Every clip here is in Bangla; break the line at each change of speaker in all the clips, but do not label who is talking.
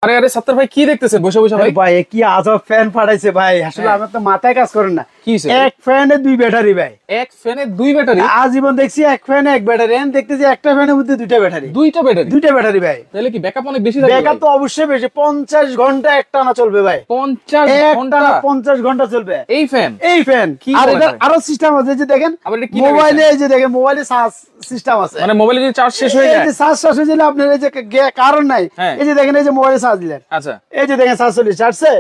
আরে আরে সত্তর ভাই কি দেখতেছেন বসে বসে? ভাই
ভাই কি আজব ফ্যান পাঠাইছে ভাই, আসলে আমার তো মাথায় কাজ করেন না। এক ফ্যানে দুই ব্যাটারি ভাই,
এক ফ্যানে দুই ব্যাটারি?
আজীবন দেখছি এক ফ্যানে এক ব্যাটারি, দেখতেছি একটা ফ্যানের মধ্যে দুইটা ব্যাটারি। দুইটা ব্যাটারি ভাই,
তাহলে কি ব্যাকআপ অনেক বেশি থাকবে?
ব্যাকআপ তো অবশ্যই বেশি, 50 ঘন্টা একটানা চলবে ভাই। 50 ঘন্টা চলবে এই ফ্যান। আর এটা আরো সিস্টেম আছে, যে দেখেন মোবাইলে, এই যে দেখেন মোবাইলে চার্জ সিস্টেম আছে,
মানে মোবাইলে যদি চার্জ শেষ হয়ে যায়,
এই যে চার্জ শেষ হয়ে গেলে আপনার এই যে কারণ নাই, এই যে দেখেন এই যে মোবাইলে চার্জ দিলেন,
আচ্ছা
এই যে দেখেন 47 আসছে,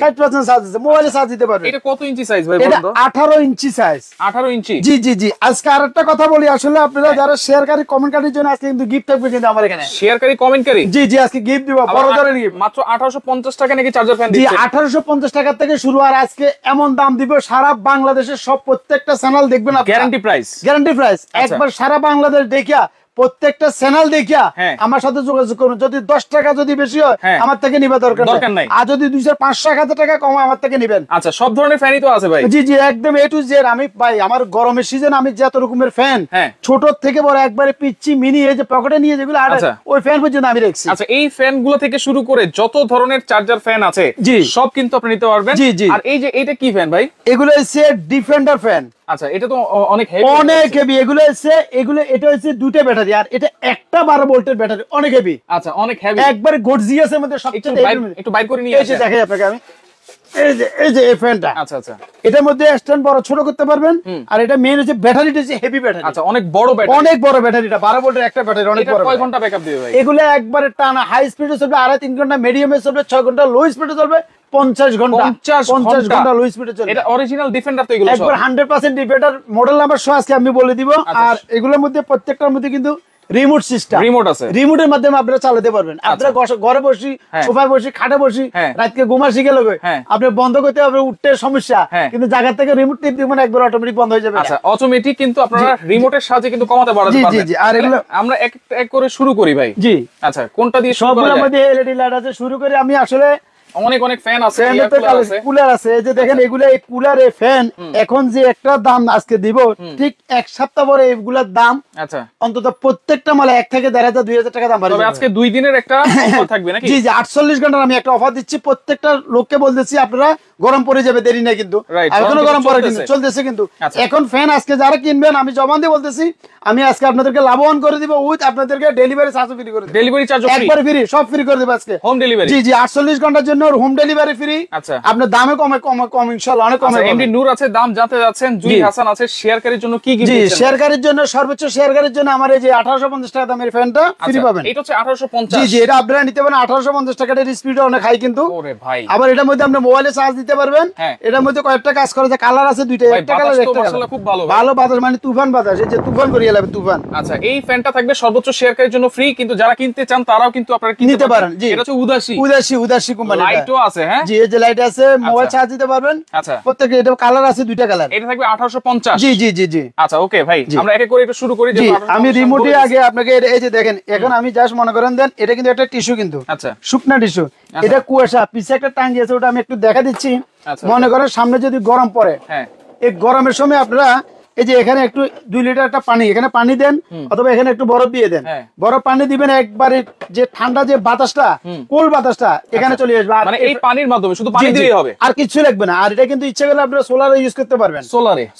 60% চার্জ আছে, মোবাইলে চার্জ দিতে পারবেন।
এটা কত ইঞ্চি সাইজ ভাই?
এটা 18 ইঞ্চি সাইজ।
18 ইঞ্চি?
জি জি জি। আজকে আরেকটা কথা বলি, আসলে আপনারা যারা শেয়ারকারী কমেন্টকারীর জন্য আজকে কিন্তু গিফট থাকবে কিন্তু আমার এখানে।
শেয়ারকারী কমেন্টকারী? জি
জি, আজকে গিফট দিব, বড় ধরনের গিফট।
মাত্র 1850 টাকা নাকি চার্জার ফ্যান
দিচ্ছেন? জি 1850 টাকা থেকে শুরু। আর আজকে এমন দাম দিব, সারা বাংলাদেশের সব প্রত্যেকটা চ্যানেল দেখবেন আপনারা,
গ্যারান্টি প্রাইস।
গ্যারান্টি প্রাইস একবার সারা বাংলাদেশ দেখিয়া, প্রত্যেকটা চ্যানেল দেখিয়া আমার সাথে যোগাযোগ করুন। যদি 10 টাকা যদি বেশি হয় আমার থেকে নিবা দরকার নাই, আর যদি 200-500 টাকা কম আমার থেকে নিবেন।
আচ্ছা, সব ধরনের ফ্যানই তো আছে ভাই?
জি জি, একদম এ টু জেড। আমি ভাই আমার গরমের সিজন আমি যত রকমের ফ্যান, ছোট থেকে বড়, একবারে পিচ্চি মিনি, এই যে পকেটে নিয়ে যেগুলো ওই ফ্যান পর্যন্ত আমি রেখেছি।
আচ্ছা, এই ফ্যান গুলো থেকে শুরু করে যত ধরনের চার্জার ফ্যান আছে সব কিন্তু আপনি নিতে পারবেন। জি জি। আর এই যে এটা কি ফ্যান ভাই?
এগুলো হচ্ছে ডিফেন্ডার ফ্যান।
আচ্ছা, এটা তো অনেক হেভি,
অনেক হেভি। এটা হচ্ছে দুটো ব্যাটারি, আর এটা একটা 12 ভোল্টের ব্যাটারি, অনেক হেভি।
আচ্ছা, অনেক হেভি,
একবারে গর্জিয়াসের মধ্যে সবচেয়ে।
একটু বাইর করে নিয়ে
আসি, দেখাই আপনাকে আমি। এই যে এই ফ্যানটা,
আচ্ছা আচ্ছা,
এটার মধ্যে স্ট্যান্ড বড় ছোট করতে পারবেন। আর এটা মেইন হচ্ছে ব্যাটারিটা হচ্ছে হেভি ব্যাটারি।
আচ্ছা, অনেক বড় ব্যাটারি,
অনেক বড় ব্যাটারিটা, 12 ভোল্টের একটা ব্যাটারি, অনেক বড়।
কয় ঘন্টা ব্যাকআপ দিবে ভাই?
এগুলো একবারে টানা হাই স্পিডে চলবে 2.5-3 ঘন্টা, মিডিয়ামে চলবে 6 ঘন্টা, লো স্পিডে চলবে 50 ঘন্টা। 50 ঘন্টা লো স্পিডে চলবে।
এটা অরিজিনাল ডিফেন্ডার তো? এগুলো
একবার 100% ডিফেন্ডার। মডেল নাম্বার সহ আজকে আমি বলে দিব। আর এগুলোর মধ্যে প্রত্যেকটার মধ্যে কিন্তু রিমোট সিস্টেম, রিমোট আছে, রিমোটের মাধ্যমে আপনারা চালাতে পারবেন। আপনারা ঘরে বসি, সোফায় বসি, খাটে বসি, রাতকে ঘুমা শিখে লগে আপনি বন্ধ করতে হবে, উঠতে সমস্যা, কিন্তু জায়গা থেকে রিমোট টিপ দিবেন, একবার অটোমেটিক বন্ধ হয়ে যাবে।
আচ্ছা, অটোমেটিক কিন্তু আপনারা রিমোটের সাহায্যে কিন্তু কমাতে পারবেন।
জি জি। আর এগুলো আমরা
এক করে শুরু করি ভাই। জি। আচ্ছা, কোনটা দিয়ে শুরু করা যায়?
সবগুলোর মধ্যে এলইডি লাইট আছে। শুরু করি আমি। আসলে
অনেক ফ্যান আছে,
কুলার আছে। এই যে দেখেন এগুলো, এই কুলারে ফ্যান এখন যে একটা দাম আজকে দিব, ঠিক এক সপ্তাহ পরে এগুলার দাম আচ্ছা অন্তত প্রত্যেকটা মালে 1 থেকে 1,500-2,000 টাকা দাম বাড়বে।
তবে আজকে 2 দিনের একটা অফার থাকবে নাকি?
জি জি, 48 ঘন্টার আমি একটা অফার দিচ্ছি। প্রত্যেকটা লোককে বলতেছি আপনারা গরম পড়ে যাবে, দেরি নাই কিন্তু, এখনো গরম পড়ে কিন্তু চলতেছে কিন্তু। এখন ফ্যান আজকে যারা কিনবেন, আমি জবান দিয়ে বলতেছি, আমি আজকে আপনাদেরকে লাভবান করে দিব, উইথ আপনাদেরকে ডেলিভারি চার্জ ফ্রি করে দেব।
ডেলিভারি চার্জ
একবার ফ্রি, সব ফ্রি করে দেব আজকে, হোম ডেলিভারি। জি জি, 48 ঘন্টার জন্য হোম ডেলিভারি ফ্রি। আচ্ছা, আপনার দামে কম ইনশাআল্লাহ, অনেক কমে।
এমডি নূর আছে, দাম জানতে যাচ্ছেন, জুই হাসান আছে, শেয়ারকারীর জন্য কি কি?
জি, শেয়ারকারীর জন্য, সর্বোচ্চ শেয়ারকারীর জন্য আমার এই যে 1850 টাকা দামের ফ্যানটা ফ্রি পাবেন।
এটা হচ্ছে 1850?
জি জি, এটা আপনারা নিতে পারেন 1850 টাকার। স্পিড অনেক হাই কিন্তু। ওরে ভাই, আবার এটার মধ্যে আপনি মোবাইলে চার্জ দিতে পারবেন। এটার মধ্যে কয়েকটা কাজ করে, যে কালার আছে দুইটা, একটা কালার একটা কালার। খুব ভালো ভালো বাতাস, মানে তুফান বাতাস, এই যে তুফান করিয়ে লাগবে, তুফান।
আচ্ছা, এই ফ্যানটা থাকবে সর্বোচ্চ শেয়ারকারীর জন্য ফ্রি, কিন্তু যারা কিনতে চান তারাও কিন্তু আপনারা কিনতে পারেন। জি, এটা হচ্ছে উদাসী কোম্পানি। লাইটও আছে? হ্যাঁ জি, এই যে লাইট আছে, মোবাইল চার্জ দিতে পারবেন। আচ্ছা, প্রত্যেকটা এটা কালার আছে, দুইটা কালার। এটা থাকবে 1850? জি জি জি জি। আচ্ছা, ওকে ভাই, আমরা এক এক করে একটু শুরু করি। যে
আমি রিমোটে আগে আপনাকে এই যে দেখেন, এখন আমি জাস্ট মনে করেন দেন, এটা কিন্তু একটা টিস্যু কিন্তু। আচ্ছা, শুকনা টিস্যু। এটা কুয়াশা, পিছে একটা টাঙ্গি আছে, ওটা আমি একটু দেখা দিচ্ছি। মনে করেন সামনে যদি গরম পড়ে, এই গরমের সময় আপনারা এই যে এখানে একটু 2 লিটার একটা পানি, এখানে পানি দেন, অথবা এখানে একটু বরফ দিয়ে দেন। বরফ পানি দিবেন, একবারে যে ঠান্ডা যে বাতাসটা, কোল্ড বাতাসটা এখানে চলে আসবে।
মানে এই পানির মাধ্যমে শুধু পানি দিলেই হবে,
আর কিছু লাগবে না। আর এটা কিন্তু ইচ্ছা করলে আপনারা সোলারে ইউজ করতে পারবেন।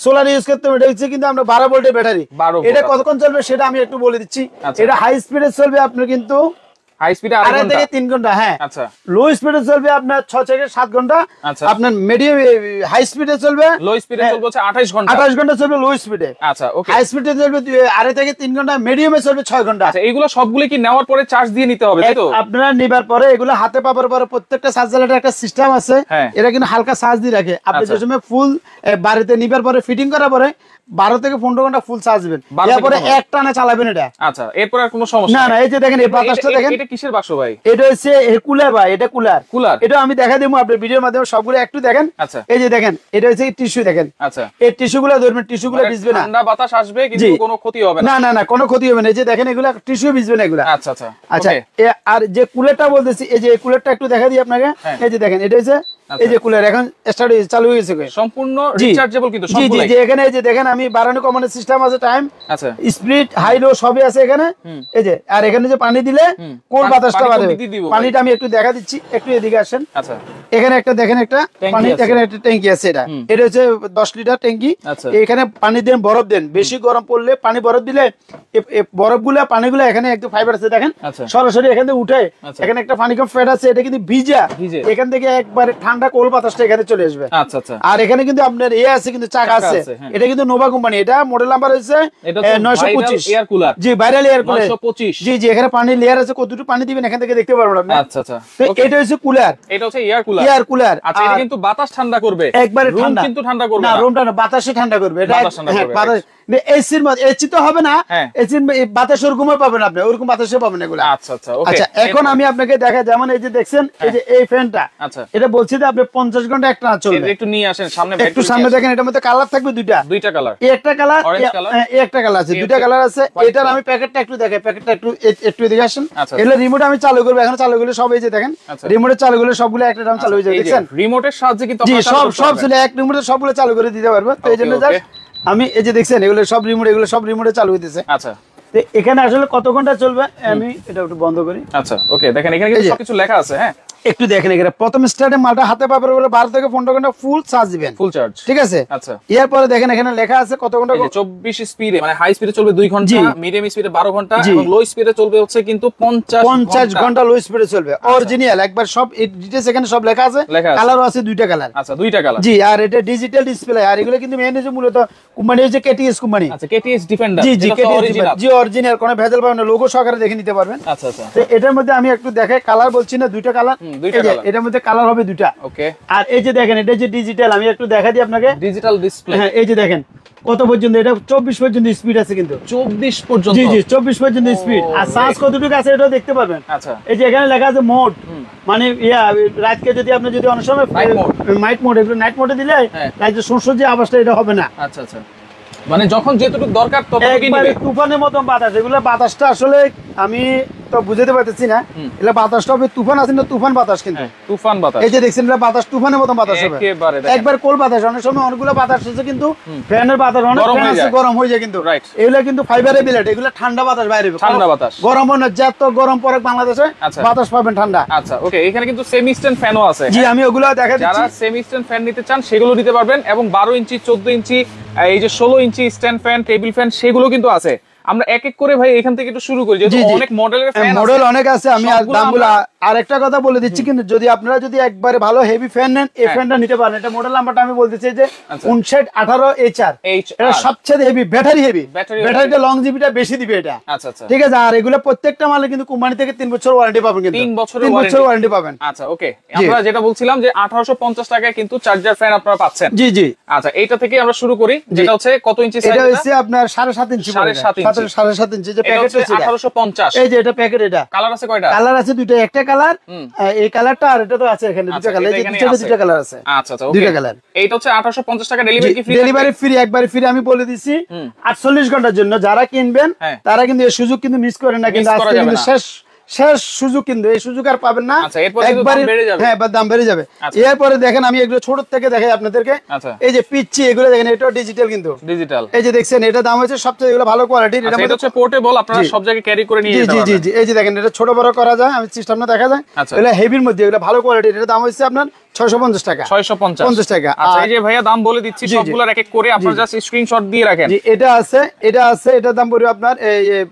সোলারে ইউজ করতে পারবেন। এটা হচ্ছে কিন্তু আমরা 12 ভোল্টের ব্যাটারি। এটা কতক্ষণ চলবে সেটা আমি একটু বলে দিচ্ছি। এটা হাই স্পিডে চলবে আপনার, কিন্তু হাই স্পিডে 2.5 থেকে 3 ঘন্টা। হ্যাঁ, আচ্ছা। লো স্পিডে চলবে আপনার 6 থেকে 7 ঘন্টা। আপনার মিডিয়াম হাই স্পিডে চলবে, লো স্পিডে চলবে 28 ঘন্টা। 28 ঘন্টা চলবে লো স্পিডে। আচ্ছা, ওকে। হাই স্পিডে চলবে 2.5 থেকে 3 ঘন্টা, মিডিয়ামে চলবে 6 ঘন্টা।
আচ্ছা, এগুলো সবগুলো কি নেওয়ার পরে চার্জ দিয়ে নিতে হবে তাই তো?
আপনারা নেবার পরে এগুলো হাতে পাওয়ার পরে প্রত্যেকটা চার্জারের একটা সিস্টেম আছে, এটা কিন্তু হালকা চার্জ দিয়ে রাখে। আপনি যে সময় ফুল বাড়িতে নিবার পরে, ফিটিং করার পরে 12 থেকে 15 ঘন্টা ফুল চার্জ দিবেন, এরপরে এক টানা চালাবেন এটা।
আচ্ছা, এরপর আর কোনো সমস্যা
না না। এই যে দেখেন এই বাতাসটা দেখেন,
এটা কিসের বাক্স ভাই?
এটা হচ্ছে কুলার ভাই, এটা কুলার। এটা আমি দেখা দেবো আপনার ভিডিওর মাধ্যমে, সবগুলো একটু দেখেন। আচ্ছা, এই যে দেখেন, এটা হচ্ছে টিস্যু দেখেন। আচ্ছা, এই টিস্যুগুলো ধরবেন, টিস্যুগুলো ভিজবে না,
ঠান্ডা বাতাস আসবে কিন্তু কোনো ক্ষতি হবে না।
না না না, কোনো ক্ষতি হবে না। এই যে দেখেন, এগুলা টিস্যু ভিজবে না এগুলা। আচ্ছা আচ্ছা আচ্ছা। আর যে কুলারটা বলতেছি, এই যে কুলারটা একটু দেখা দিই আপনাকে। এই যে দেখেন, এটা হচ্ছে এই যে কুলার এখন স্টার্ট হয়ে চালু হয়ে গেছে
সম্পূর্ণ রিচার্জেবল কিন্তু সবগুলো।
জি জি এখানে এই যে দেখেন আমি বাড়ানো কমানোর সিস্টেম আছে টাইম, আচ্ছা স্পিড হাই লো সবই আছে এখানে। এই যে আর এখানে যে পানি দিলে কোন বাতাসটা বাড়বে, পানিটা আমি একটু দেখা দিচ্ছি, একটু এদিকে আসেন। আচ্ছা এখানে একটা দেখেন একটা পানি, এখানে একটা ট্যাঙ্কি আছে, এটা হচ্ছে 10 লিটার ট্যাঙ্কি। এখানে পানি দেন, বরফ দেন, বেশি গরম পড়লে পানি বরফ দিলে বরফগুলো পানিগুলো এখানে একটু ফাইবার আছে দেখেন সরাসরি এখান থেকে উঠে, এখানে একটা পানি কম ফ্যাট আছে, এটা কিন্তু ভিজা, এখান থেকে একবারে ঠান্ডা কোল বাতাসটা এখানে চলে আসবে। আচ্ছা আচ্ছা আর এখানে কিন্তু আপনার আছে কিন্তু চাকা আছে, এটা কিন্তু নোভা কোম্পানি, এটা মডেল নাম্বার হচ্ছে 925 এয়ার কুলার। জি ভাইরাল এয়ার কুলার 925। জি জি এখানে পানি লেয়ার আছে, কতটুকু পানি দিবেন এখান থেকে দেখতে পারবেন আপনি। আচ্ছা আচ্ছা এটা হচ্ছে কুলার,
এটা হচ্ছে এয়ার কুলার।
এয়ার কুলার
আচ্ছা এটা কিন্তু বাতাস ঠান্ডা করবে,
একবারে ঠান্ডা
কিন্তু ঠান্ডা করবে
না, রুমটা না বাতাসে ঠান্ডা করবে। এটা বাতাস এসির মধ্যে, এসি তো হবে না, এসির বাতাস ওরকম পাবেন আপনি, ওরকম বাতাসে পাবেন এগুলো। আচ্ছা আচ্ছা ওকে। আচ্ছা এখন আমি আপনাকে দেখা, যেমন এই যে দেখছেন এই যে এই ফ্যানটা, আচ্ছা এটা বলছি যে আপনি 50 ঘন্টা একটা চলবে।
একটু নিয়ে আসেন সামনে,
একটু সামনে দেখেন, এটার মধ্যে কালার থাকবে দুইটা কালার, এই একটা কালার, এই একটা কালার আছে, দুইটা কালার আছে। এটার আমি প্যাকেটটা একটু দেখাই, প্যাকেটটা একটু এদিকে আসেন। এগুলো রিমোট আমি চালু করব, এখন চালু করলে সব এই যে দেখেন রিমোটে চালু করলে সবগুলো একটা টাইম চালু হয়ে যাবে, দেখছেন
রিমোটের সাহায্যে কিন্তু
আপনারা সব চলে এক রিমোটে সবগুলো চালু করে দিতে পারবো। তো এই জন্য জাস্ট আমি এই যে দেখছেন এগুলো সব রিমোটে চালু হইতেছে। আচ্ছা তো এখানে আসলে কত ঘন্টা চলবে আমি এটা একটু বন্ধ করি।
আচ্ছা ওকে দেখেন এখানে কিন্তু সবকিছু লেখা আছে। হ্যাঁ
একটু দেখেন এখানে প্রথম স্টার্টে মালটা হাতে পাবে বলে 12 থেকে 15 ঘন্টা ফুল চার্জ দিবেন, ফুল চার্জ, ঠিক আছে। আচ্ছা এরপরে দেখেন এখানে লেখা আছে কত ঘন্টা,
24 স্পিডে মানে হাই স্পিডে চলবে 2 ঘন্টা, মিডিয়াম স্পিডে 12 ঘন্টা এবং লো স্পিডে চলবে হচ্ছে কিন্তু 50
ঘন্টা লো স্পিডে চলবে। অরিজিনাল একবার সব ডিটেইলস এখানে সব লেখা আছে, কালারও আছে দুইটা কালার।
আচ্ছা দুইটা কালার
জি। আর এটা ডিজিটাল ডিসপ্লে, আর এগুলো কিন্তু মেইন হচ্ছে মূলত কোম্পানি হচ্ছে কেটিএস কোম্পানি।
আচ্ছা কেটিএস ডিফেন্ডার,
জি জি অরিজিনাল, জি অরিজিনাল, কোনো ভেজাল পাবেন না, লোগো সহকারে দেখে নিতে পারবেন। আচ্ছা আচ্ছা তো এটার মধ্যে আমি একটু দেখাই, কালার বলছি না দুইটা কালার, এটার মধ্যে কালার হবে দুইটা। ওকে আর এই যে দেখেন এটা যে ডিজিটাল, আমি একটু দেখা দিই আপনাকে,
ডিজিটাল ডিসপ্লে।
হ্যাঁ এই যে দেখেন কত পর্যন্ত, এটা 24 পর্যন্ত স্পিড আছে কিন্তু
24 পর্যন্ত।
জি জি 24 পর্যন্ত স্পিড, আর চার্জ কতটুকু আছে এটাও দেখতে পাবেন। আচ্ছা এই যে এখানে লেখা আছে মোড, মানে রাতকে যদি আপনি যদি অনেক সময় নাইট মোড, এগুলো নাইট মোডে দিলে রাতে সংসদ যে আওয়াজটা এটা হবে না।
আচ্ছা আচ্ছা মানে যখন যেটুকু দরকার ততটুকুই নেবে,
তুফানের মতো বাতাস, এগুলো বাতাসটা আসলে আমি তো বুঝাতে পারতেছি না, এগুলো বাতাসটা হবে তুফান আছে না, তুফান বাতাস কিন্তু
তুফান বাতাস।
এই যে দেখছেন এটা বাতাস তুফানের মতো বাতাস হবে একবার কোল বাতাস। অনেক সময় অনেকগুলো বাতাস আছে কিন্তু ফ্যানের বাতাস অনেক ফ্যান আছে গরম হয়ে যায় কিন্তু, এগুলো কিন্তু ফাইবারের বিলেট, এগুলো ঠান্ডা বাতাস বাইরে,
ঠান্ডা বাতাস
গরম না, যত গরম পড়ে বাংলাদেশে বাতাস পাবেন ঠান্ডা।
আচ্ছা ওকে এখানে কিন্তু সেমি স্ট্যান্ড ফ্যানও আছে।
জি আমি ওগুলো দেখা দিচ্ছি,
যারা সেমি স্ট্যান্ড ফ্যান নিতে চান সেগুলো নিতে পারবেন, এবং 12 ইঞ্চি 14 ইঞ্চি এই যে 16 ইঞ্চি স্ট্যান্ড ফ্যান, টেবিল ফ্যান সেগুলো কিন্তু আছে। আমরা এক এক করে ভাই এখান থেকে একটু শুরু করি, যেহেতু অনেক মডেলের ফ্যান আছে, মডেল
অনেক আছে। আমি দামগুলো আরেকটা কথা বলে দিচ্ছি, কিন্তু যদি আপনারা যদি একবারে ভালো হেভি ফ্যান নেন এই ফ্যানটা নিতে পারেন। এটা মডেল নাম্বারটা আমি বলতেছি যে 5918 HR, এটা সবচেয়ে হেভি, ব্যাটারি হেভি, ব্যাটারিটা লংজিভিটি বেশি দিবে এটা। আচ্ছা আচ্ছা ঠিক আছে। আর এগুলো প্রত্যেকটা মালে কিন্তু কোম্পানি থেকে 3 বছর ওয়ারেন্টি পাবেন, কিন্তু
3 বছর
ওয়ারেন্টি পাবেন।
আচ্ছা ওকে আমরা যেটা বলছিলাম যে 1850 টাকায় কিন্তু চার্জার ফ্যান আপনারা পাচ্ছেন।
জি জি
আচ্ছা এইটা থেকে আমরা শুরু করি, যেটা হচ্ছে কত ইঞ্চি সাইজ?
এটা হচ্ছে আপনার 7.5 ইঞ্চি, 7.5 ইঞ্চি যে প্যাকেট আছে
1850।
এই যে এটা প্যাকেট, এটা কালার আছে কয়টা? কালার আছে দুইটা, একটা কালার এই কালারটা, আর এটা তো আছে এখানে দুটো কালার, এই যে দুটো কালার আছে।
আচ্ছা আচ্ছা দুটো কালার। এইটা হচ্ছে 1850 টাকা, ডেলিভারি কি ফ্রি?
ডেলিভারি ফ্রি, একবারে ফ্রি। আমি বলে দিছি 48 ঘন্টার জন্য যারা কিনবেন তারা কিন্তু এই সুযোগ কিন্তু মিস করেন না, কিন্তু আজকে কিন্তু শেষ সুযোগ, কিন্তু এই সুযোগ আর পাবেন না, একবারে। হ্যাঁ দাম বেড়ে যাবে। এরপরে দেখেন আমি এগুলো ছোট থেকে দেখাই আপনাদেরকে, এই যে পিচ্ছি এগুলো দেখেন, এটা ডিজিটাল, কিন্তু ডিজিটাল। এই যে দেখছেন এটা দাম হচ্ছে সবচেয়ে এগুলো ভালো কোয়ালিটির,
এটা হচ্ছে পোর্টেবল, আপনারা সব জায়গায় ক্যারি করে নিয়ে যেতে পারবেন।
জি জি এই যে দেখেন এটা ছোট বড় করা যায়, আমি সিস্টেমটা দেখা যায়। এগুলো হেভির মধ্যে, এগুলো ভালো কোয়ালিটির, এটা দাম হচ্ছে আপনার 650 টাকা।
650 টাকা। আচ্ছা এই যে ভাইয়া দাম বলে দিচ্ছি সবগুলোর এক এক করে, আপনারা জাস্ট স্ক্রিনশট দিয়ে রাখেন।
জি এটা আছে, এটার দাম পড়বে আপনার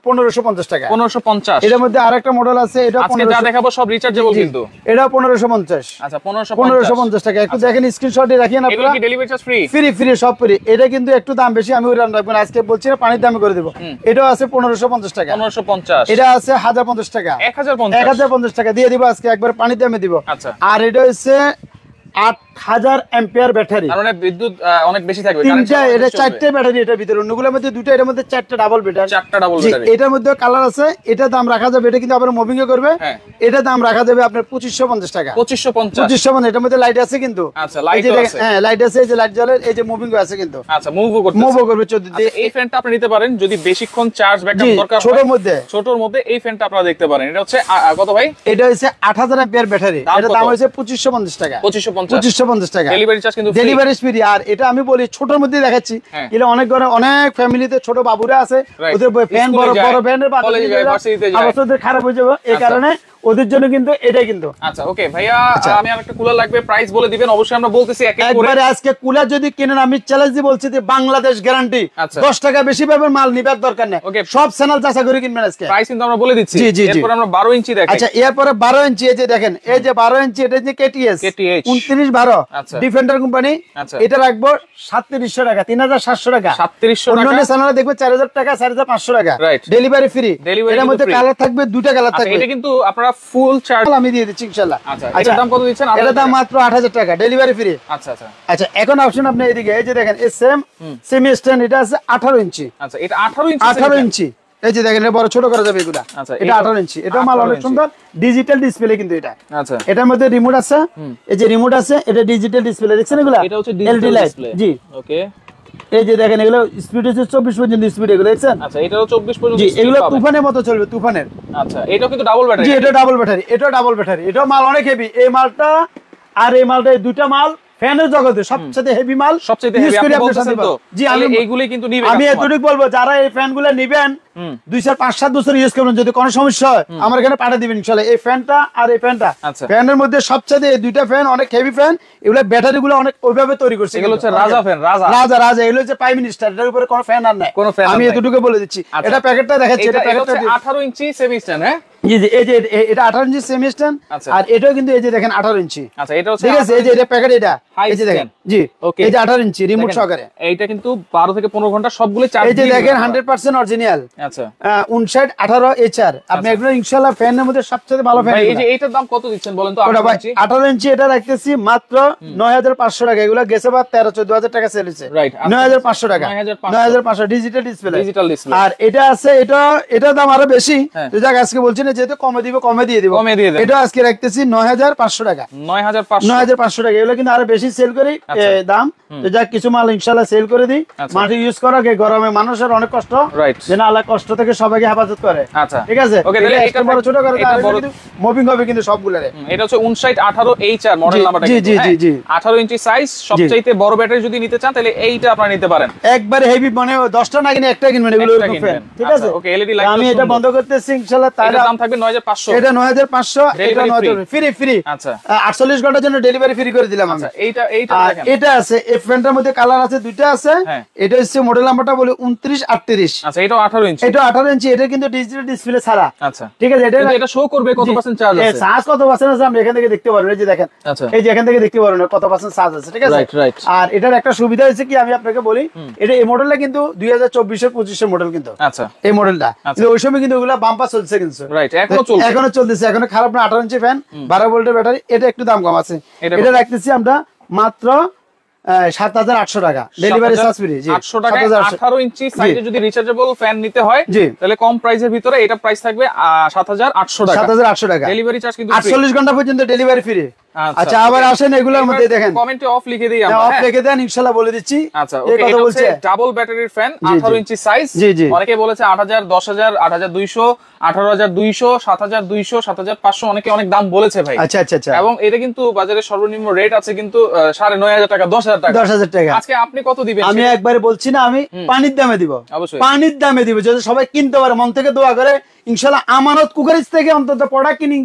1550 টাকা।
1550।
এর মধ্যে আরেকটা মডেল আছে, এটা
আজকে যা দেখাবো সব রিচার্জেবল কিন্তু।
এটা 1550।
আচ্ছা 1550
টাকা। একটু দেখেন স্ক্রিনশটে রাখেন আপনারা।
এগুলো কি ডেলিভারি চার্জ ফ্রি?
ফ্রি সব ফ্রি। এটা কিন্তু একটু দাম বেশি, আমি ওই রান রাখবেন, আজকে বলছি না পানির দামে করে দেব। এটাও আছে 1550 টাকা।
1550।
এটা আছে 1050 টাকা। 1050 টাকা দিয়ে দিব আজকে, একবার পানির দামে দিব। আচ্ছা আর এটা হচ্ছে 8 8000 অ্যাম্পিয়ার ব্যাটারি,
মানে বিদ্যুৎ অনেক বেশি থাকবে।
তিনটা, এটা চারটে ব্যাটারি এটার ভিতরে, অন্যগুলোর মধ্যে দুটো, এর মধ্যে চারটা ডাবল ব্যাটারি,
চারটা ডাবল ব্যাটারি।
এটার মধ্যে কালার আছে, এটা দাম রাখা যাবে, এটা কিন্তু আপনারা মুভিং এ করবে, এটা দাম রাখা যাবে আপনার 2550 টাকা। 2550, এটার মধ্যে লাইট আছে কিন্তু।
আচ্ছা, লাইট আছে,
হ্যাঁ লাইট আছে, এই যে লাইট জ্বলে, এই যে মুভিং আছে কিন্তু।
আচ্ছা, মুভও করবে 14 দিয়ে। এই ফ্যানটা আপনি নিতে পারেন যদি বেশিক্ষণ চার্জ ব্যাকআপ দরকার হয়, ছোটর মধ্যে এই ফ্যানটা আপনারা দেখতে পারেন। এটা হচ্ছে কত ভাই?
এটা হচ্ছে 8000 অ্যাম্পিয়ার ব্যাটারি, এটা দাম হচ্ছে 2550 টাকা। 2550 টাকা,
ডেলিভারি চার্জ কিন্তু
ডেলিভারি ফ্রি। আর এটা আমি বলি ছোটর মধ্যে দেখাচ্ছি, এগুলো অনেক অনেক ফ্যামিলিতে ছোট বাবুরা আছে, ওদের ফ্যান বড় বড় ফ্যানের বাচ্চাদের খারাপ হয়ে যাবে, এই কারণে ওদের জন্য কিন্তু এটাই কিন্তু।
আচ্ছা ওকে ভাইয়া, আমি আরেকটা কুলার লাগবে, প্রাইস বলে দিবেন। অবশ্যই আমরা বলতেছি এক এক করে।
একবারে আজকে কুলার যদি কিনেন, আমি চ্যালেঞ্জ দিয়ে বলছি যে বাংলাদেশ গ্যারান্টি, 10 টাকা বেশি পাবেন, মাল নিবার দরকার নেই, সব চ্যানেল যাচাই করে কিনবেন আজকে।
প্রাইস কিন্তু আমরা বলে দিচ্ছি। এরপর আমরা 12 ইঞ্চি দেখাই।
আচ্ছা, এরপরে 12 ইঞ্চি, এই যে দেখেন, এই যে 12 ইঞ্চি, এটা যে কেটিএস 2912 ডিফেন্ডার কোম্পানি, এটা রাখবো 3700 টাকা, 3700 টাকা। 3700 টাকা। অন্য চ্যানেলে দেখবে 4000 টাকা, 4500 টাকা, ডেলিভারি ফ্রি। এর মধ্যে কালার থাকবে, দুটো কালার থাকবে।
এটা কিন্তু আপনারা ফুল চার্জ
আমি দিয়ে দিচ্ছি ইনশাআল্লাহ।
আচ্ছা, এটার দাম কত দিচ্ছেন?
এটার দাম মাত্র 8000 টাকা, ডেলিভারি ফ্রি।
আচ্ছা আচ্ছা
আচ্ছা, এখন অপশন আপনি এদিকে, এই যে দেখেন, সেমি স্ট্যান্ড, এটা আছে 18 ইঞ্চি।
আচ্ছা, এটা 18 ইঞ্চি,
18 ইঞ্চি, এই যে দেখেন, এটা বড় ছোট করা যাবে এগুলা।
আচ্ছা,
এটা 18 ইঞ্চি, এটা মাল অনেক সুন্দর, ডিজিটাল ডিসপ্লে কিন্তু এটা।
আচ্ছা,
এটার মধ্যে রিমোট আছে, এই যে রিমোট আছে, এটা ডিজিটাল ডিসপ্লে, দেখছেন এগুলা?
এটা হচ্ছে ডিজিটাল ডিসপ্লে।
জি
ওকে,
এই যে দেখেন, এগুলো স্পিড হচ্ছে 24 পর্যন্ত স্পিড, এগুলো দেখছেন?
আচ্ছা, এটাও 24 পর্যন্ত
স্পিড, এগুলো তুফানের মতো চলবে, তুফানের।
আচ্ছা, এটাও কিন্তু ডাবল ব্যাটারি।
জি, এটা ডাবল ব্যাটারি, এটাও ডাবল ব্যাটারি, এটাও মাল অনেক হেভি। এই মালটা আর এই মালটা, এই দুইটা মাল ফ্যানের জগতে সবচেয়ে হেভি মাল,
সবচেয়ে হেভি আপনি বলতেছেন তো। জি, আমি এইগুলাই কিন্তু নিবেন।
আমি এতটুকু বলবো, যারা এই ফ্যানগুলো নেবেন 2-4-5-7 বছর ইউজ করবেন, যদি কোনো সমস্যা হয় আমার এখানে পাঠিয়ে দিবেন ইনশাআল্লাহ। এই ফ্যানটা আর এই ফ্যানটা, ফ্যানের মধ্যে সবচেয়ে এই দুইটা ফ্যান অনেক হেভি ফ্যান, এগুলো ব্যাটারি গুলো অনেক ওইভাবে তৈরি করছে।
এগুলো হচ্ছে রাজা ফ্যান,
রাজা এগুলো হচ্ছে প্রাইম মিনিস্টার, এটার উপরে কোনো ফ্যান আর নাই, আমি এতটুকু বলে দিচ্ছি। এটা প্যাকেটটা দেখাচ্ছি, এটা প্যাকেটটা
18 ইঞ্চি সেমি স্ট্যান্ড। হ্যাঁ
জি জি, এই যে এটা 18 ইঞ্চি সেমি স্ট্যান্ড, আর এটাও কিন্তু এই যে দেখেন 18 ইঞ্চি।
আচ্ছা, এটা হচ্ছে
ঠিক আছে, এই যে এটা প্যাকেট, এটা এই যে দেখেন, জি ওকে, এই যে 18 ইঞ্চি রিমোট সহকারে।
এইটা কিন্তু 12 থেকে 15 ঘন্টা সবগুলো চার্জ।
এই যে দেখেন 100% অরিজিনাল। আচ্ছা, 5918 HR, আপনি একদম ইনশাআল্লাহ ফ্যানের মধ্যে সবচেয়ে ভালো ফ্যান।
এই যে এইটার দাম কত দিচ্ছেন বলেন তো?
18 ইঞ্চি এটা রাখতেছি মাত্র 9500 টাকা, এগুলো গেছে বা 13-14 টাকা সেল হচ্ছে।
রাইট,
9500 টাকা, 9500 ডিজিটাল ডিসপ্লে। আর এটা আছে, এটা দাম আরো বেশি, তো যাক আজকে বলছেন যেহেতু কমে দিব, কমে দিয়ে দিব, এটা আজকে রাখতেছি 9500 টাকা। 9500 টাকা, এগুলো কিন্তু আরো বেশি সেল করি দাম, তো যাক কিছু মাল ইনশাআল্লাহ সেল করে দিই। মাটি ইউজ করা, গরমে মানুষের অনেক কষ্ট, যেন আল্লাহ কষ্ট থেকে সবাইকে হেফাজত করে।
আচ্ছা,
ঠিক আছে, এটা বড় ছোট করে মুভিং হবে কিন্তু সবগুলোরে।
এটা হচ্ছে 5918 HR মডেল নাম্বারটা।
জি জি জি জি,
18 ইঞ্চি সাইজ, সবচাইতে বড় ব্যাটারি যদি নিতে চান তাহলে এইটা আপনারা নিতে পারেন।
একবারে হেভি, মানে 10টা না কিনে একটা কিনবেন, এগুলো ফ্যান। ঠিক আছে,
ওকে, এলইডি লাইট
আমি এটা বন্ধ করতেছি ইনশাআল্লাহ। তার
দাম থাকবে 9500।
এটা 9500, এটা 9000 ফ্রি ফ্রি। আচ্ছা, 48 ঘন্টার জন্য ডেলিভারি ফ্রি করে দিলাম আমি।
এইটা দেখেন,
এটা আছে, এই ফ্যানটার মধ্যে কালার আছে, দুইটা আছে। এটা হচ্ছে মডেল নাম্বারটা বলি 2938।
আচ্ছা, এটাও 18 ইঞ্চি।
এটা 18 ইঞ্চি, এটা কিন্তু ডিজিটাল ডিসপ্লে ছাড়া।
আচ্ছা,
ঠিক আছে,
এটা শো করবে কত পার্সেন্ট চার্জ আছে,
চার্জ কত পার্সেন্ট আছে আপনি এখান থেকে দেখতে পারবেন। এই যে দেখেন, এই যে এখান থেকে দেখতে পারবেন কত পার্সেন্ট চার্জ আছে। ঠিক আছে, আর এটার একটা সুবিধা হচ্ছে কি, আমি আপনাকে বলি, এটা এই মডেলটা কিন্তু 2024 এর 25 এর মডেল কিন্তু। আচ্ছা, এই মডেলটা কিন্তু ওই সময় কিন্তু ওগুলা বাম্পার চলছে কিন্তু। রাইট, এখনো চলতেছে, এখনো খারাপ না। 18 ইঞ্চি ফ্যান, 12 ভোল্টের ব্যাটারি, এটা একটু দাম কম আছে। এটা রাখতেছি আমরা মাত্র 7800 টাকা, ডেলিভারি চার্জ ফ্রি।
800 টাকা। 18 ইঞ্চি সাইজে যদি রিচার্জেবল ফ্যান নিতে হয় তাহলে কম প্রাইসের ভিতরে এটা প্রাইস থাকবে 7800 টাকা।
7800 টাকা,
ডেলিভারি চার্জ কিন্তু
48 ঘন্টা পর্যন্ত ডেলিভারি ফ্রি। আচ্ছা, আবার আসেন এগুলোর মধ্যে দেখেন,
কমেন্টে অফ লিখে দেই আমরা,
অফ লিখে দেন ইনশাআল্লাহ বলে দিচ্ছি।
আচ্ছা, ওকে, এটা হচ্ছে ডাবল ব্যাটারির ফ্যান, 18 ইঞ্চি সাইজ। অনেকে বলেছে 8000, 10000, 8200, 18200, 7200, 7500, অনেকে অনেক দাম বলেছে ভাই।
আচ্ছা আচ্ছা আচ্ছা,
এবং এটা কিন্তু বাজারে সর্বনিম্ন রেট আছে কিন্তু 9500 টাকা, 10000 টাকা।
10000 টাকা
আজকে আপনি কত দিবেন? আমি
একবারে বলছি না, আমি পানির দামে দিব। অবশ্যই পানির দামে দিব, যদি সবাই কিনতে পারে, মন থেকে দোয়া করে ইনশাআল্লাহ। আমানত কুকারিজ থেকে অন্তত প্রোডাক্ট কিনি,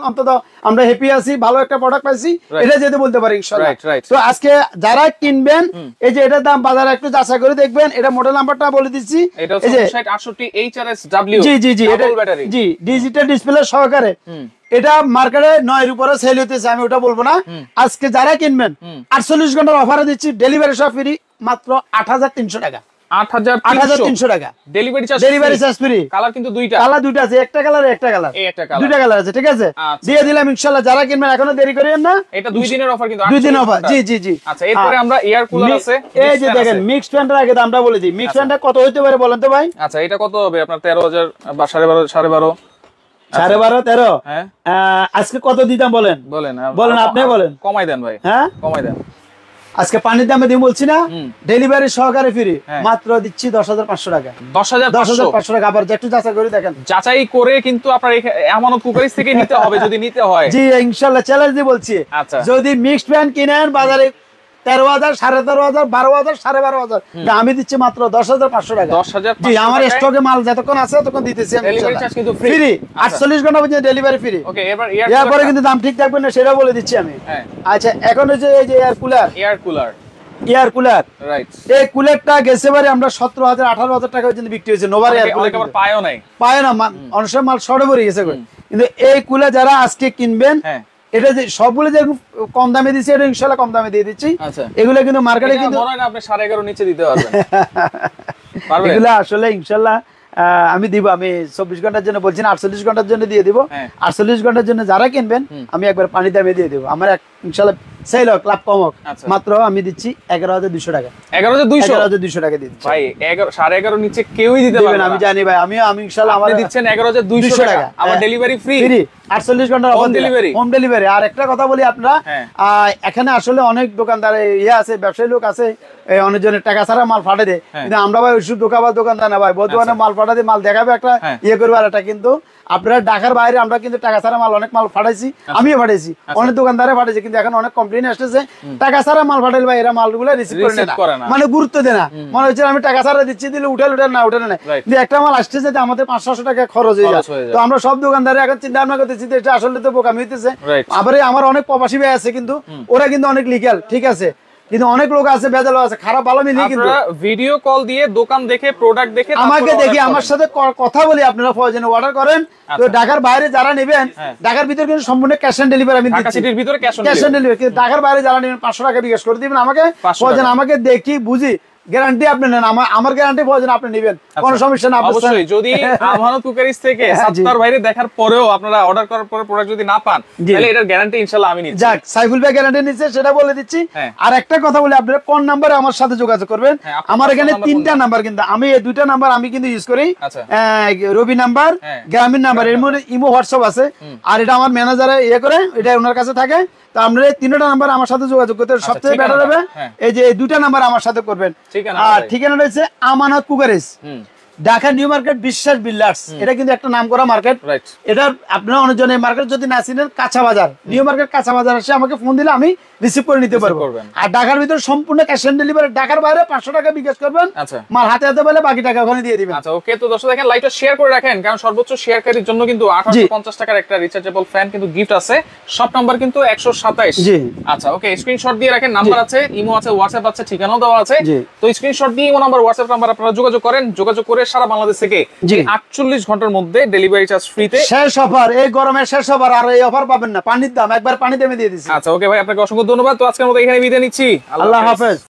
অন্তত আমরা হ্যাপি আছি, ভালো একটা প্রোডাক্ট পাইছি, এটা যেতে বলতে পারি ইনশাআল্লাহ। তো আজকে যারা কিনবেন, এই যে এটার দাম বাজারে একটু যাচাই করে দেখবেন। এটা মডেল নাম্বারটা বলে দিচ্ছি,
এটা হচ্ছে 5968 HRSW।
জি জি জি, এটা ব্যাটারি, জি ডিজিটাল ডিসপ্লে সহকারে। এটা মার্কেটে 9 এর উপরে সেল হতেছে, আমি ওটা বলবো না। আজকে যারা কিনবেন 48 ঘন্টার অফারে দিচ্ছি, ডেলিভারি সহ ফ্রি, মাত্র 8300 টাকা।
8300 টাকা ডেলিভারি চার্জ ফ্রি। কালার কিন্তু দুইটা
আছে, একটা কালার একটা কালার, দুইটা কালার আছে, ঠিক আছে, দিয়ে দিলাম ইনশাআল্লাহ। যারা কিনবেন এখনো দেরি করেন না,
এটা 2 দিনের অফার, কিন্তু
2 দিন অফার। জি জি জি।
আচ্ছা, এরপরে আমরা এয়ার কুলার আছে,
এই যে দেখেন মিক্সড ফ্যানটার আগে দামটা বলে দিই। মিক্সড ফ্যানটা কত হইতে পারে বলেন তো ভাই?
আচ্ছা, এটা কত হবে আপনার? 13000 বা 12.5
12.5 13। হ্যাঁ, আজকে কত দিতাম বলেন? বলেন আপনি বলেন।
কমাই দেন ভাই।
হ্যাঁ,
কমাই দেন।
আজকে পানির দামে দিই বলছি না, ডেলিভারি সহকারে ফ্রি, মাত্র দিচ্ছি 10500 টাকা। 10500 টাকা। আবার একটু যাচাই করে দেখেন,
যাচাই করে কিন্তু আপনার আমানত কুকারিজ থেকে নিতে হবে যদি নিতে হয়।
জি ইনশাআল্লাহ, চ্যালেঞ্জ দিয়ে বলছি।
আচ্ছা,
যদি মিক্সড ফ্যান কিনেন বাজারে 13,000 13,500 12,000 12,500, আমি দিচ্ছি মাত্র 10,500 টাকা।
10,500।
জি, আমার স্টকে মাল যতক্ষণ আছে ততক্ষণ দিতেছি আমি।
ডেলিভারি চার্জ কিন্তু ফ্রি,
48 ঘন্টা পর্যন্ত ডেলিভারি ফ্রি।
ওকে, এবার
এরপরে কিন্তু দাম ঠিক থাকবে না, সেটা বলে দিচ্ছি আমি। আচ্ছা, এখন হচ্ছে এই যে এয়ার কুলার, রাইট। এই কুলারটা গেছে বারে আমরা 17,000 18,000 টাকা পর্যন্ত বিক্রি হয়েছে। নোভার এয়ার কুলার পায় না, অনেক সময় মাল শর্টে পড়ে গেছে। কিন্তু এই কুলার যারা আজকে কিনবেন, এটা যে সবগুলো যে কম দামে দিচ্ছি, এটা ইনশাআল্লাহ কম দামে দিয়ে দিচ্ছি। এগুলো কিন্তু মার্কেটে কিন্তু
মনে হয় না আপনি 11.5 নিচে দিতে পারবেন।
এগুলো আসলে ইনশাআল্লাহ আমি দিব। আমি 24 ঘন্টার জন্য বলছি না, 48 ঘন্টার জন্য দিয়ে দিব। 48 ঘন্টার জন্য যারা কিনবেন আমি একবার পানি দামে দিয়ে দেবো। আমার ইনশাআল্লাহ সেল হোক, লাভ কম হোক, মাত্র আমি দিচ্ছি 11,200 টাকা। 11,200 টাকা দিচ্ছি
ভাই। 11.5 নিচে কেউই দিতে পারবে না,
আমি জানি ভাই। আমি ইনশাআল্লাহ আমার
দিচ্ছেন 11,200 টাকা। আমার ডেলিভারি ফ্রি,
48 ঘন্টা হোম ডেলিভারি। আর একটা কথা বলি, আপনারা এখানে আসলে অনেক দোকানদার আছে, ব্যবসায়ী লোক আছে, অনেকজনের টাকা ছাড়া মাল ফাটে দেয়। কিন্তু আমরা ভাই ওইসব দোকানদার না ভাই, বর্তমানে মাল ফাটা দিয়ে মাল দেখাবে একটা করবে আর একটা। কিন্তু আপনারা ঢাকার বাইরে আমরা কিন্তু টাকা ছাড়া মাল অনেক মাল ফাটাইছি, আমিও ফাটাইছি, অনেক দোকানদারে ফাটাইছি। কিন্তু এখন অনেক কমপ্লেন আসতেছে টাকা ছাড়া মাল ফাটাইলে ভাই এরা মালগুলো রিসিভ করে না, মানে গুরুত্ব দেয় না। মনে হচ্ছে আমি টাকা ছাড়া দিচ্ছি, দিলে উঠে না উঠে না। একটা মাল আসতেছে আমাদের 500 টাকা খরচ হয়ে যায়। তো আমরা সব দোকানদারে এখন চিন্তা ভাবনা করতেছি যে এটা আসলে তো বোকামি হইতেছে। আবার আমার অনেক প্রবাসী ভাই আছে, কিন্তু ওরা কিন্তু অনেক লিগ্যাল, ঠিক আছে, কিন্তু অনেক লোক আছে বেজাল আছে, খারাপ ভালো মিলিয়ে কিন্তু
ভিডিও কল দিয়ে দোকান দেখে প্রোডাক্ট দেখে
আমাকে দেখি আমার সাথে কথা বলি, আপনারা প্রয়োজনে অর্ডার করেন। তো ঢাকার বাইরে যারা নেবেন, ঢাকার ভিতরে কিন্তু সম্পূর্ণ ক্যাশ অন ডেলিভারি আমি দিচ্ছি। ঢাকা সিটির ভিতরে ক্যাশ অন ডেলিভারি, কিন্তু ঢাকার বাইরে যারা নেবেন 500 টাকা বিকাশ করে দিবেন আমাকে, প্রয়োজন আমাকে দেখি বুঝি গ্যারান্টি আপনি নেন, আমার গ্যারান্টি প্রয়োজন আপনি নেবেন, কোনো সমস্যা না।
অবশ্যই যদি আমানত কুকারিজ থেকে সাত্তার বাইরে দেখার পরেও আপনারা অর্ডার করার পরে প্রোডাক্ট যদি না পান, তাহলে এটার গ্যারান্টি ইনশাআল্লাহ আমি নিচ্ছি।
যাক, সাইফুল ভাই গ্যারান্টি নিচ্ছে, সেটা বলে দিচ্ছি। আর একটা কথা বলি, আপনারা কোন নাম্বারে আমার সাথে যোগাযোগ করবেন? আমার এখানে 3টা নাম্বার, কিন্তু আমি এই 2টা নাম্বার আমি কিন্তু ইউজ করি। রবি নাম্বার, গ্রামীণ নাম্বার, এর মধ্যে ইমো হোয়াটসঅ্যাপ আছে। আর এটা আমার ম্যানেজারে করে, এটা ওনার কাছে থাকে। তো আমরা এই 3টা নাম্বার আমার সাথে যোগাযোগ করতে সবচেয়ে বেটার হবে। এই যে এই 2টা নাম্বার আমার সাথে করবেন। আর ঠিকানা রয়েছে আমানত কুকারিজ, ঢাকা নিউ মার্কেট, বিশ্বাস বিল্ডার্স। এটা কিন্তু একটা নাম করা মার্কেট। এটা আপনারা অনেকজন এই মার্কেট যদি না চিনেন, কাঁচা বাজার, নিউ মার্কেট কাঁচা বাজার এসে আমাকে ফোন দিলে আমি রিসিভ করে নিতে পারবো। আর ঢাকার ভিতরে সম্পূর্ণ ক্যাশ অন ডেলিভারি, ঢাকার বাইরে 500 টাকা বিকাশ করবেন, মাল হাতে হাতে পেলে বাকি টাকা ওখানে দিয়ে দিবেন।
আচ্ছা, ওকে। তো দর্শক দেখেন, লাইভটা শেয়ার করে রাখেন, কারণ সর্বোচ্চ শেয়ারকারীর জন্য কিন্তু 850 টাকার একটা রিচার্জেবল ফ্যান কিন্তু গিফট আছে। সব নাম্বার কিন্তু 127।
জি,
আচ্ছা, ওকে। স্ক্রিনশট দিয়ে রাখেন, নাম্বার আছে, ইমো আছে, হোয়াটসঅ্যাপ আছে, ঠিকানাও দেওয়া আছে। তো স্ক্রিনশট দিয়ে ইমো নাম্বার, হোয়াটসঅ্যাপ নাম্বার আপনারা যোগাযোগ করেন। যোগাযোগ করে সারা বাংলাদেশ থেকে 48 ঘন্টার মধ্যে ডেলিভারি চার্জ ফ্রিতে।
শেষ অফার, এই গরমে শেষ অফার। আর এই অফার পাবেন না, পানির দাম একবার পানি দামে দিয়ে দিচ্ছি।
আচ্ছা, ওকে ভাই, আপনাকে অসংখ্য ধন্যবাদ। তো আজকের মতো এখানে বিদায় নিচ্ছি।
আল্লাহ হাফেজ।